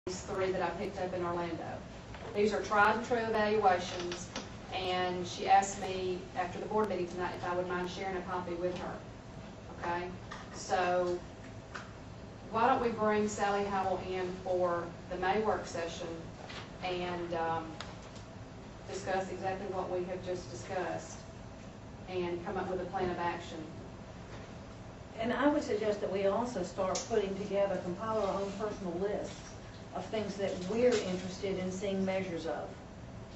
these three that I picked up in Orlando. These are tried and true evaluations, and she asked me after the board meeting tonight if I would mind sharing a copy with her. Okay? So why don't we bring Sally Howell in for the May work session and discuss exactly what we have just discussed and come up with a plan of action. And I would suggest that we also start putting together, compile our own personal lists of things that we're interested in seeing measures of.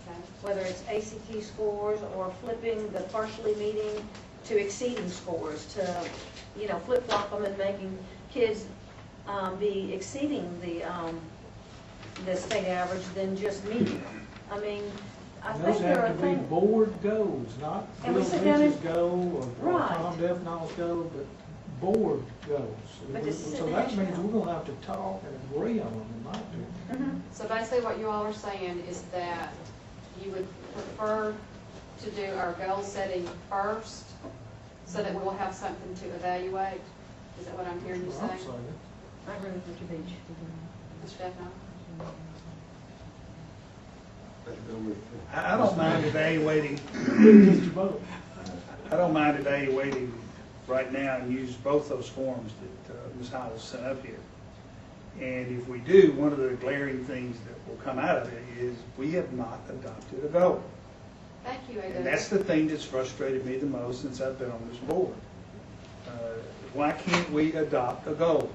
Okay? Whether it's ACT scores or flipping the partially meeting to exceeding scores, to, you know, flip-flop them and making kids be exceeding the state average than just meeting. I mean, I think there are things. Those have to be board goals, not And we Bill sit down Lynch's and- goal or Right. Tom Defnall's goal, but board goals. But to sit So and that hash means out. we're gonna have to talk and agree on them, in my opinion. So basically what you all are saying is that you would prefer to do our goal setting first so that we will have something to evaluate? Is that what I'm hearing you That's what I'm say? saying. I agree with Mr. Beach. Mr. Stefano? I don't mind evaluating, Mr. Bowe. I don't mind evaluating right now and use both those forms that Ms. Howell sent up here. And if we do, one of the glaring things that will come out of it is we have not adopted a goal. Thank you, Ada. And that's the thing that's frustrated me the most since I've been on this board. Why can't we adopt a goal?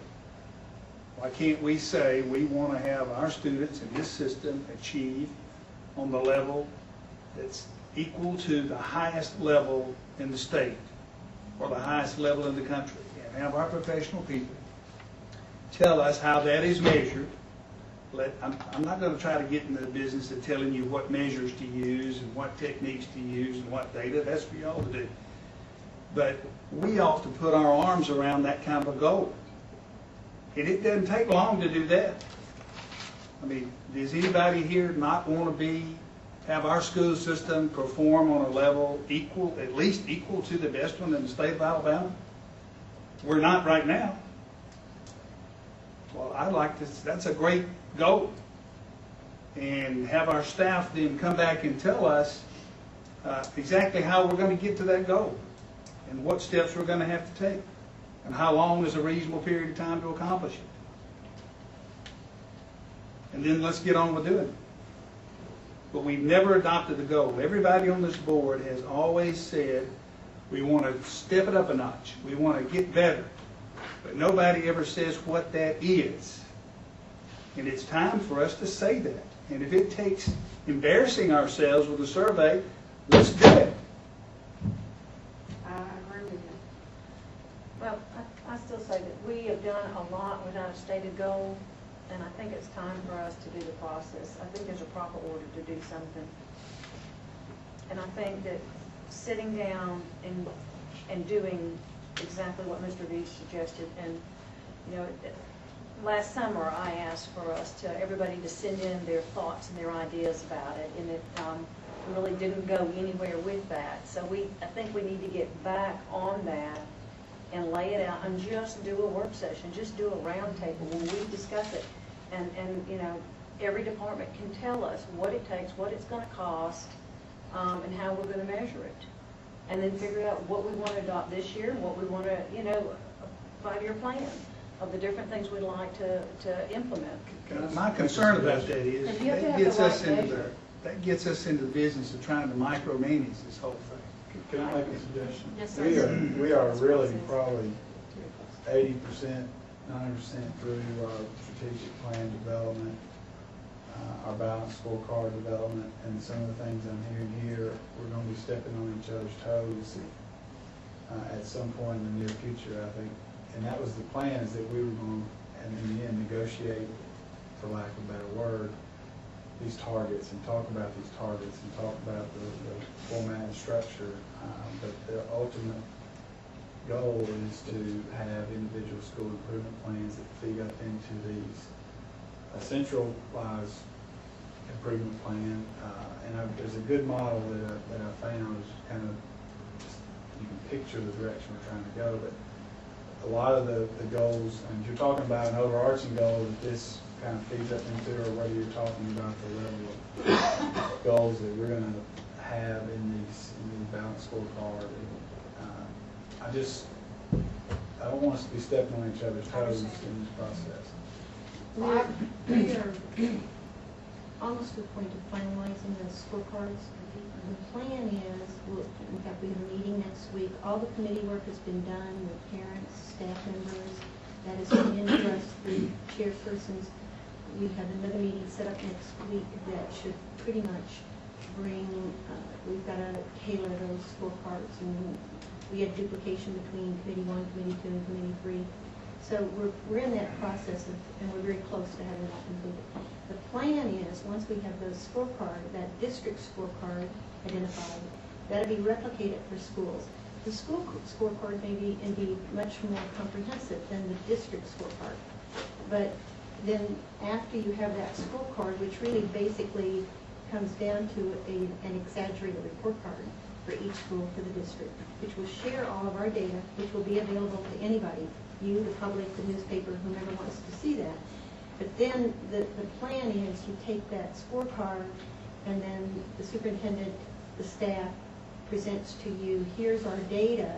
Why can't we say we want to have our students in this system achieve on the level that's equal to the highest level in the state or the highest level in the country, and have our professional people tell us how that is measured. I'm not going to try to get into the business of telling you what measures to use and what techniques to use and what data. That's for y'all to do. But we ought to put our arms around that kind of a goal. And it doesn't take long to do that. I mean, does anybody here not want to have our school system perform on a level equal, at least equal to the best one in the state of Alabama? We're not right now. Well, I'd like to, that's a great goal. And have our staff then come back and tell us exactly how we're going to get to that goal and what steps we're going to have to take and how long is a reasonable period of time to accomplish it. And then let's get on with doing it. But we've never adopted the goal. Everybody on this board has always said we want to step it up a notch. We want to get better. But nobody ever says what that is. And it's time for us to say that. And if it takes embarrassing ourselves with a survey, let's do it. I agree with you. Well, I still say that we have done a lot without a stated goal, and I think it's time for us to do the process. I think there's a proper order to do something. And I think that sitting down and doing exactly what Mr. Beach suggested, and, you know, last summer I asked for everybody to send in their thoughts and their ideas about it, and it really didn't go anywhere with that. So I think we need to get back on that and lay it out and just do a work session, just do a round table when we discuss it. And you know, every department can tell us what it takes, what it's going to cost, and how we're going to measure it. And then figure out what we want to adopt this year and what we want to, you know, a 5-year plan of the different things we'd like to implement. My concern about that is And you have to that have gets the us right into measure. that gets us into the business of trying to micromanage this whole thing. Can I make a suggestion? Yes, sir. We are really probably 80%, 90% through our strategic plan development, our balanced scorecard development, and some of the things I'm hearing here, we're going to be stepping on each other's toes at some point in the near future, I think. And that was the plan, is that we were going to, and in the end, negotiate, for lack of a better word, these targets and talk about these targets and talk about the format and structure. But the ultimate goal is to have individual school improvement plans that feed up into these. A centralized improvement plan, there's a good model that I found is kind of, just, you can picture the direction we're trying to go, but a lot of the goals, and you're talking about an overarching goal that this kind of feeds up into, or whether you're talking about the level of goals that we're gonna have in these balanced scorecard. I don't want us to be stepping on each other's toes in this process. We are almost to the point of finalizing the scorecards. The plan is, in fact, we have a meeting next week. All the committee work has been done with parents, staff members. That is coming in to us through chairpersons. We have another meeting set up next week that should pretty much bring, we've got to tailor those scorecards, and we had duplication between Committee 1, Committee 2, and Committee 3. So we're in that process, and we're very close to having that completed. The plan is, once we have those scorecard, that district scorecard identified, that'll be replicated for schools. The school scorecard may be indeed much more comprehensive than the district scorecard. But then after you have that scorecard, which really basically comes down to an exaggerated report card for each school for the district, which will share all of our data, which will be available to anybody, you, the public, the newspaper, whomever wants to see that. But then the plan is you take that scorecard, and then the superintendent, the staff, presents to you, here's our data,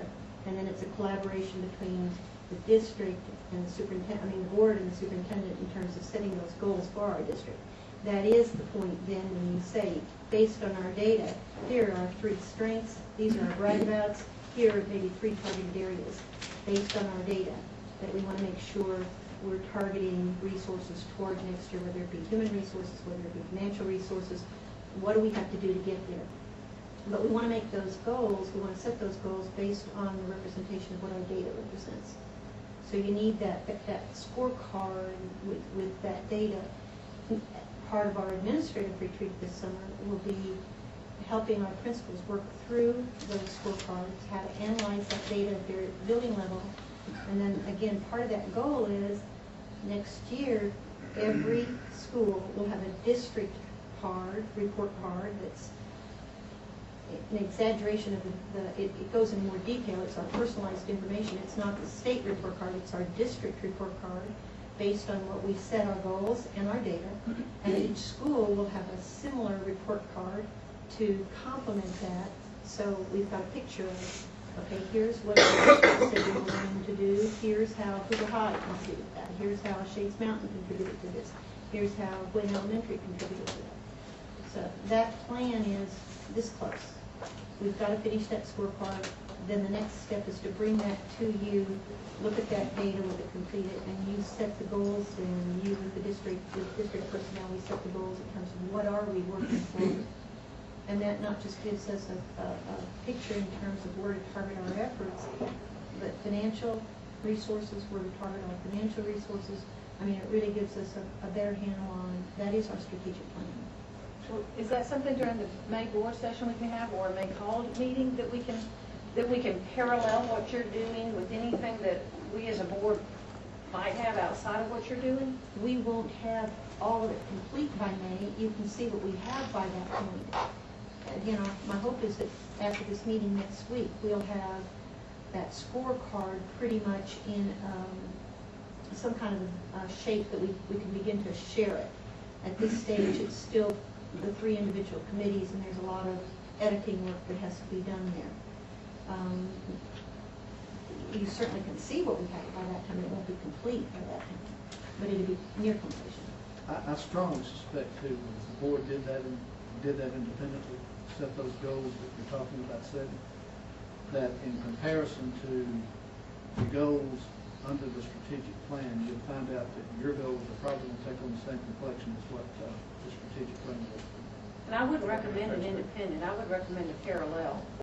and then it's a collaboration between the district and the superintendent, the board and the superintendent in terms of setting those goals for our district. That is the point then when you say, based on our data, here are our 3 strengths, these are our brag-abouts, here are maybe 3 targeted areas based on our data that we want to make sure we're targeting resources toward next year, whether it be human resources, whether it be financial resources. What do we have to do to get there? But we want to make those goals, we want to set those goals based on the representation of what our data represents. So you need that scorecard with that data. Part of our administrative retreat this summer will be helping our principals work through those scorecards, how to analyze that data at their building level. And then again, part of that goal is next year, every school will have a district card, report card, that's an exaggeration of it goes in more detail. It's our personalized information. It's not the state report card, it's our district report card based on what we set our goals and our data. And each school will have a similar report card to complement that. So we've got a picture of, okay, here's what we said we were going to do. Here's how Hoover High contributed that. Here's how Shades Mountain contributed to this. Here's how Gwen Elementary contributed to that. So that plan is this close. We've got to finish that scorecard. Then the next step is to bring that to you, look at that data with it completed, and you set the goals, and you with the district personnel, we set the goals in terms of what are we working for. And that not just gives us a picture in terms of where to target our efforts, but financial resources, where to target our financial resources. It really gives us a better handle on, that is our strategic plan. So is that something during the May board session we can have, or a May called meeting that we can parallel what you're doing with anything that we as a board might have outside of what you're doing? We won't have all of it complete by May. You can see what we have by that point. Again, my hope is that after this meeting next week, we'll have that scorecard pretty much in some kind of shape that we can begin to share it. At this stage, it's still the 3 individual committees, and there's a lot of editing work that has to be done there. You certainly can see what we have by that time. It won't be complete by that time, but it'll be near completion. I strongly suspect too, if the board did that independently, set those goals that you're talking about setting, that in comparison to the goals under the strategic plan, you'll find out that your goals are probably going to take on the same complexion as what the strategic plan was. And I wouldn't recommend an independent. I would recommend a parallel.